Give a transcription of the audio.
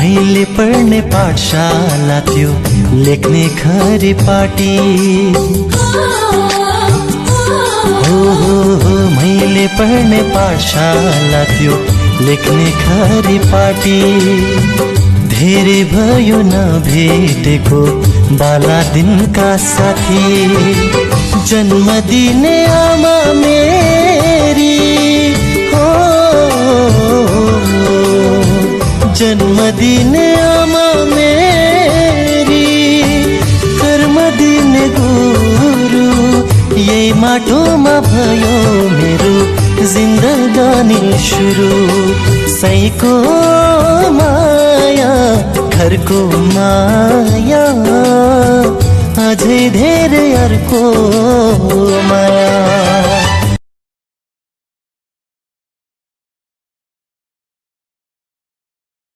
मैले पढ्ने पाठशाला त्यो लेख्ने खरी पाटी हो मैले पढ्ने पाठशाला त्यो लेख्ने खरी पाटी धेरै भयो नभेटेको बाला दिनका साथी जन्म दिने आमा मेरी हो जन्म दिने आमा मेरी कर्म दिने गुरु यही माटोमा भयो मेरो जिन्दगानी सुरु सैको माया घरको माया अझै धेरै अर्को माया